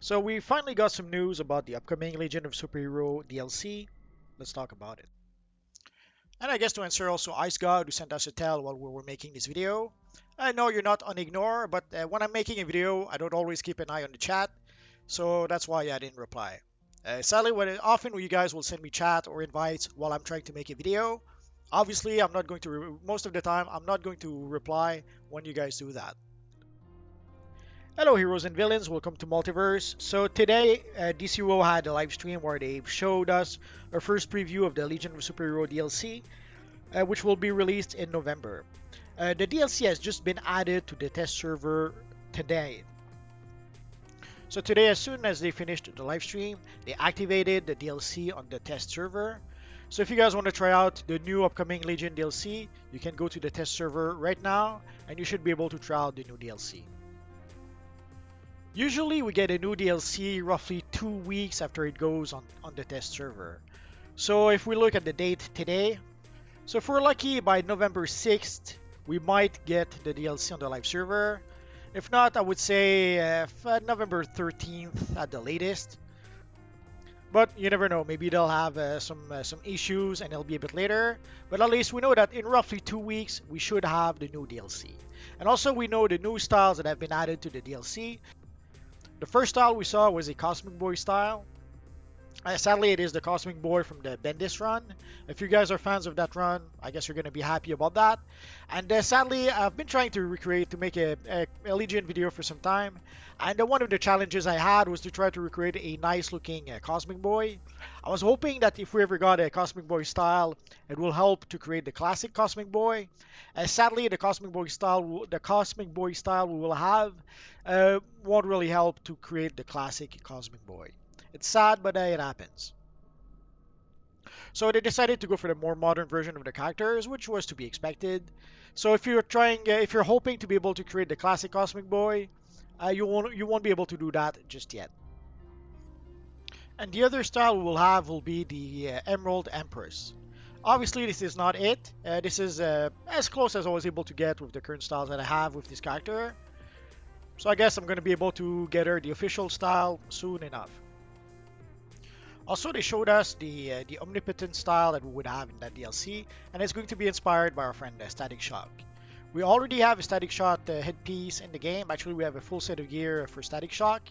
So we finally got some news about the upcoming Legion of Superhero DLC. Let's talk about it. And I guess to answer also Ice God who sent us a tell while we were making this video. I know you're not on ignore, but when I'm making a video, I don't always keep an eye on the chat, so that's why I didn't reply. Sadly, often you guys will send me chat or invites while I'm trying to make a video. Obviously, I'm not going to, most of the time, I'm not going to reply when you guys do that. Hello heroes and villains, welcome to Multiverse. So today DCUo had a live stream where they showed us our first preview of the Legion of Superhero DLC, which will be released in November. The DLC has just been added to the test server today. So today, as soon as they finished the live stream, they activated the DLC on the test server. So if you guys want to try out the new upcoming Legion DLC, you can go to the test server right now and you should be able to try out the new DLC. Usually we get a new DLC roughly 2 weeks after it goes on the test server. So if we look at the date today, so if we're lucky by November 6th, we might get the DLC on the live server. If not, I would say November 13th at the latest. But you never know, maybe they'll have some issues and it'll be a bit later. But at least we know that in roughly 2 weeks, we should have the new DLC. And also we know the new styles that have been added to the DLC. The first style we saw was a Cosmic Boy style. Sadly, it is the Cosmic Boy from the Bendis run. If you guys are fans of that run, I guess you're going to be happy about that. And sadly, I've been trying to make a Legion video for some time. And one of the challenges I had was to try to recreate a nice looking Cosmic Boy. I was hoping that if we ever got a Cosmic Boy style, it will help to create the classic Cosmic Boy. Sadly, the Cosmic Boy style we will have won't really help to create the classic Cosmic Boy. It's sad, but it happens. So they decided to go for the more modern version of the characters, which was to be expected. So if you're hoping to be able to create the classic Cosmic Boy, you won't be able to do that just yet. And the other style we will have will be the Emerald Empress. Obviously, this is not it. This is as close as I was able to get with the current styles that I have with this character. So I guess I'm going to be able to get her the official style soon enough. Also, they showed us the Omnipotent style that we would have in that DLC, and it's going to be inspired by our friend Static Shock. We already have a Static Shock headpiece in the game. Actually, we have a full set of gear for Static Shock,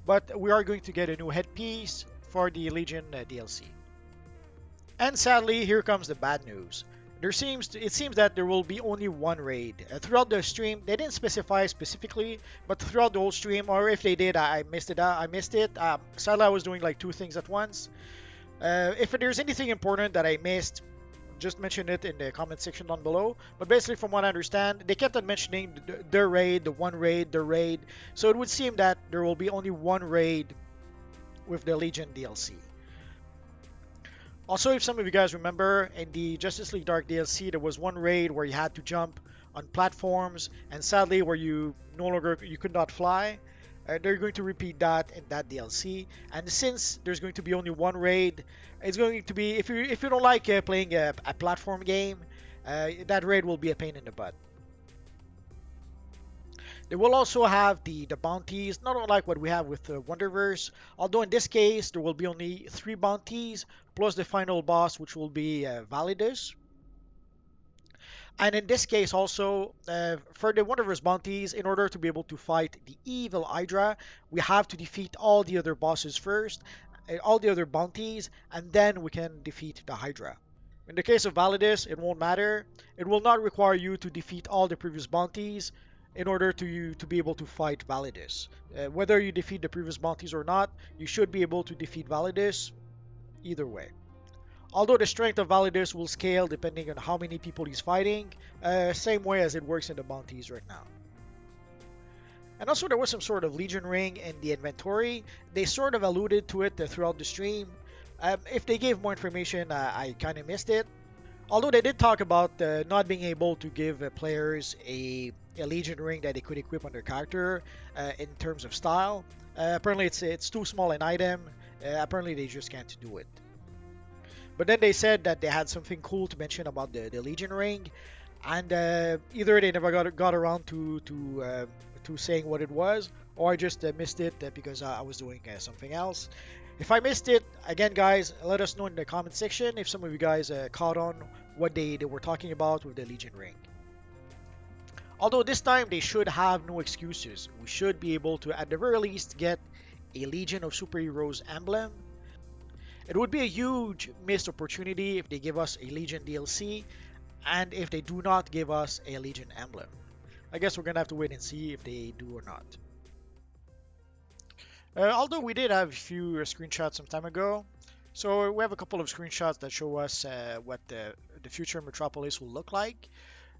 but we are going to get a new headpiece for the Legion DLC. And sadly, here comes the bad news. It seems that there will be only one raid. Throughout the stream, they didn't specify specifically, but throughout the whole stream, or if they did, I missed it. Sadly, I was doing like 2 things at once. If there's anything important that I missed, just mention it in the comment section down below. But basically, from what I understand, they kept on mentioning the raid, the one raid, the raid. So it would seem that there will be only one raid with the Legion DLC. Also, if some of you guys remember, in the Justice League Dark DLC, there was one raid where you had to jump on platforms, and sadly, where you could not fly. They're going to repeat that in that DLC. And since there's going to be only one raid, it's going to be if you don't like playing a platform game, that raid will be a pain in the butt. They will also have the bounties, not unlike what we have with Wonderverse. Although in this case, there will be only 3 bounties, plus the final boss, which will be Validus. And in this case also, for the Wonderverse bounties, in order to be able to fight the evil Hydra, we have to defeat all the other bosses first, all the other bounties, and then we can defeat the Hydra. In the case of Validus, it won't matter. It will not require you to defeat all the previous bounties in order to be able to fight Validus. Whether you defeat the previous bounties or not, you should be able to defeat Validus either way. Although the strength of Validus will scale depending on how many people he's fighting, same way as it works in the bounties right now. And also there was some sort of Legion ring in the inventory. They sort of alluded to it throughout the stream. If they gave more information, I kind of missed it. Although they did talk about not being able to give players a Legion ring that they could equip on their character in terms of style. Apparently it's too small an item. Apparently they just can't do it. But then they said that they had something cool to mention about the Legion ring, and either they never got around to to saying what it was, or I just missed it because I was doing something else. If I missed it, again, guys, let us know in the comment section if some of you guys caught on what they were talking about with the Legion ring. Although this time they should have no excuses. We should be able to, at the very least, get a Legion of Superheroes emblem. It would be a huge missed opportunity if they give us a Legion DLC and if they do not give us a Legion emblem. I guess we're gonna have to wait and see if they do or not. Although we did have a few screenshots some time ago, so we have a couple of screenshots that show us what the future Metropolis will look like.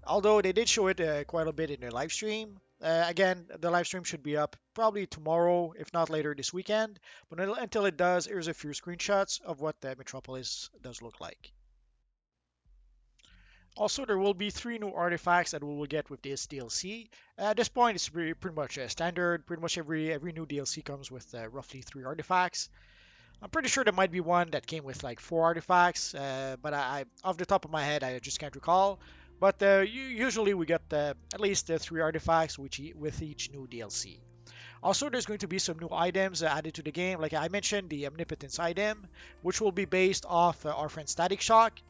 Although they did show it quite a bit in their live stream. Again, the live stream should be up probably tomorrow, if not later this weekend. But until it does, here's a few screenshots of what the Metropolis does look like. Also, there will be 3 new artifacts that we will get with this DLC. At this point, it's pretty much standard. Pretty much every new DLC comes with roughly 3 artifacts. I'm pretty sure there might be one that came with like 4 artifacts, but off the top of my head, I just can't recall. But usually we get at least 3 artifacts with each new DLC. Also, there's going to be some new items added to the game. Like I mentioned, the Omnipotence item, which will be based off our friend Static Shock.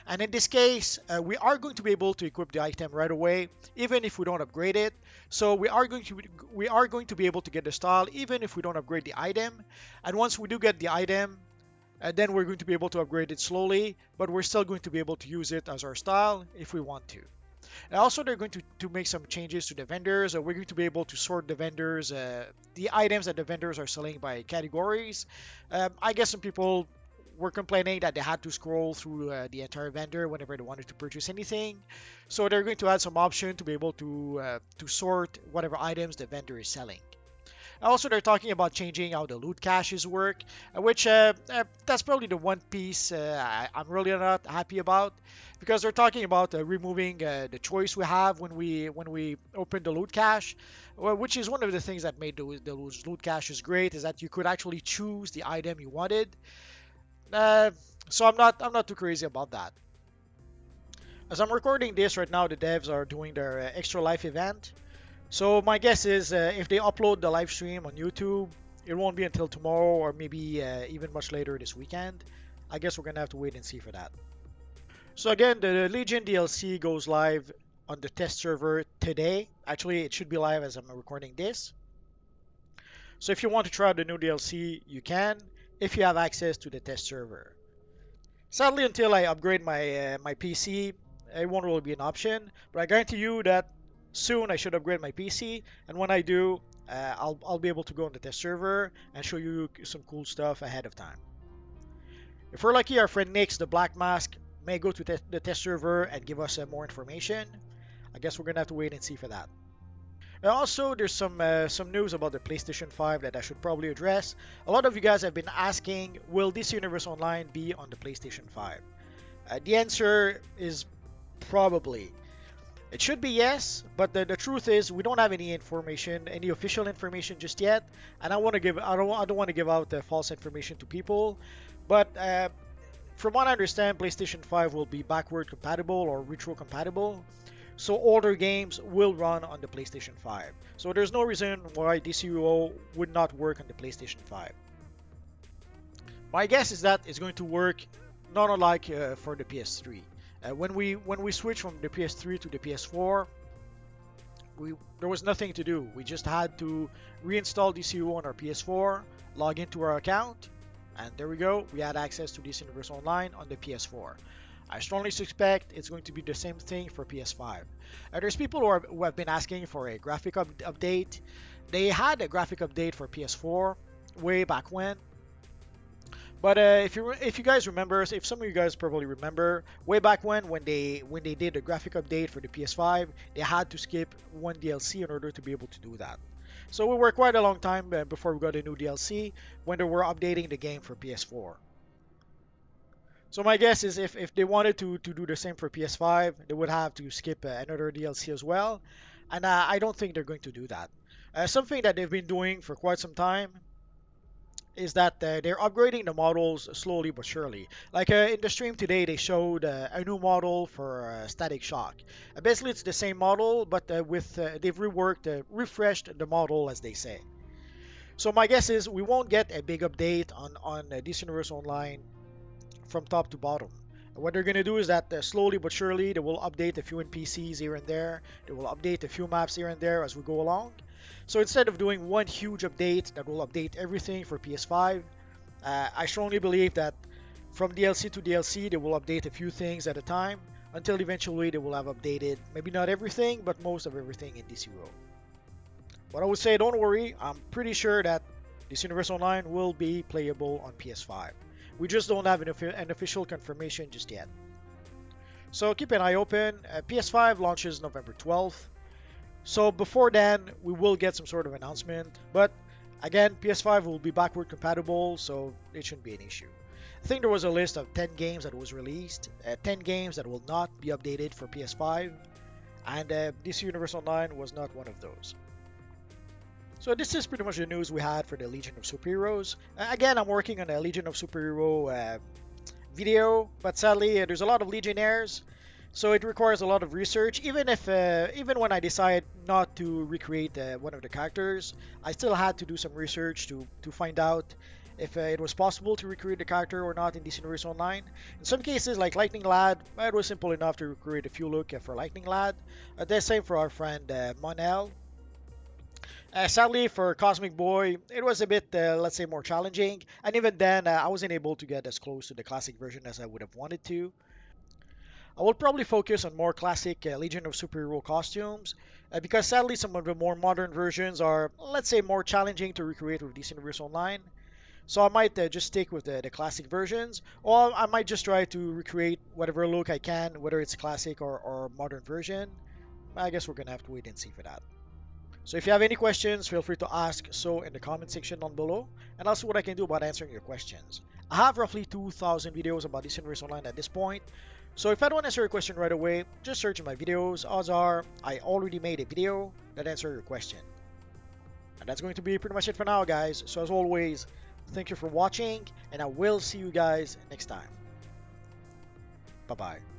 And in this case, we are going to be able to equip the item right away, even if we don't upgrade it. So we are going to be able to get the style even if we don't upgrade the item. And once we do get the item, then we're going to be able to upgrade it slowly, but we're still going to be able to use it as our style if we want to. And also, they're going to make some changes to the vendors. We're going to be able to sort the vendors, the items that the vendors are selling by categories. I guess some people were complaining that they had to scroll through the entire vendor whenever they wanted to purchase anything. So they're going to add some option to be able to sort whatever items the vendor is selling. Also, they're talking about changing how the loot caches work, which that's probably the one piece I'm really not happy about, because they're talking about removing the choice we have when we open the loot cache, which is one of the things that made those loot caches great, is that you could actually choose the item you wanted. So I'm not too crazy about that. As I'm recording this right now, the devs are doing their extra life event. So my guess is if they upload the live stream on YouTube, it won't be until tomorrow or maybe even much later this weekend. I guess we're gonna have to wait and see for that. So again, the Legion DLC goes live on the test server today. Actually, it should be live as I'm recording this. So if you want to try out the new DLC, you can, if you have access to the test server. Sadly, until I upgrade my PC, it won't really be an option. But I guarantee you that soon I should upgrade my PC, and when I do, I'll be able to go on the test server and show you some cool stuff ahead of time. If we're lucky, our friend Nix, the Black Mask, may go to the test server and give us more information. I guess we're gonna have to wait and see for that. And also, there's some news about the PlayStation 5 that I should probably address. A lot of you guys have been asking, will DC Universe Online be on the PlayStation 5? The answer is probably. It should be yes, but the truth is we don't have any information, any official information just yet, and I don't want to give out false information to people. But from what I understand, PlayStation 5 will be backward compatible or retro compatible, so older games will run on the PlayStation 5. So there's no reason why DCUo would not work on the PlayStation 5. My guess is that it's going to work not unlike for the PS3. When we switched from the PS3 to the PS4, there was nothing to do. We just had to reinstall DCUo on our PS4, log into our account, and there we go. We had access to DC Universe Online on the PS4. I strongly suspect it's going to be the same thing for PS5. There's people who have been asking for a graphic update. They had a graphic update for PS4 way back when. But if you guys remember, if some of you guys probably remember, way back when they did a graphic update for the PS5, they had to skip one DLC in order to be able to do that. So we were quite a long time before we got a new DLC when they were updating the game for PS4. So my guess is if they wanted to do the same for PS5, they would have to skip another DLC as well. And I don't think they're going to do that. Something that they've been doing for quite some time is that they're upgrading the models slowly but surely. Like in the stream today, they showed a new model for Static Shock. Basically, it's the same model, but with they've reworked, refreshed the model, as they say. So my guess is we won't get a big update on DC Universe Online from top to bottom. What they're going to do is that slowly but surely they will update a few NPCs here and there. They will update a few maps here and there as we go along. So instead of doing one huge update that will update everything for PS5, I strongly believe that from DLC to DLC they will update a few things at a time until eventually they will have updated maybe not everything but most of everything in DCUo. But I would say don't worry, I'm pretty sure that this Universe Online will be playable on PS5. We just don't have an official confirmation just yet. So keep an eye open. PS5 launches November 12th. So before then, we will get some sort of announcement. But again, PS5 will be backward compatible, so it shouldn't be an issue. I think there was a list of 10 games that was released, 10 games that will not be updated for PS5, and DC Universe Online was not one of those. So this is pretty much the news we had for the Legion of Superheroes. Again, I'm working on a Legion of Superhero video, but sadly there's a lot of Legionnaires, so it requires a lot of research. Even when I decide not to recreate one of the characters, I still had to do some research to find out if it was possible to recreate the character or not in DC Universe Online. In some cases, like Lightning Lad, it was simple enough to recreate a few look for Lightning Lad. The same for our friend Monel. Sadly for Cosmic Boy, it was a bit, let's say, more challenging. And even then, I wasn't able to get as close to the classic version as I would have wanted to. I will probably focus on more classic Legion of Superhero costumes, because sadly some of the more modern versions are, let's say, more challenging to recreate with DC Universe Online. So I might just stick with the classic versions, or I might just try to recreate whatever look I can, whether it's classic or modern version. I guess we're going to have to wait and see for that. So if you have any questions, feel free to ask so in the comment section down below, and I'll see what I can do about answering your questions. I have roughly 2,000 videos about DC Universe Online at this point, so if I don't answer your question right away, just search in my videos. Odds are I already made a video that answers your question. And that's going to be pretty much it for now, guys. So as always, thank you for watching, and I will see you guys next time. Bye-bye.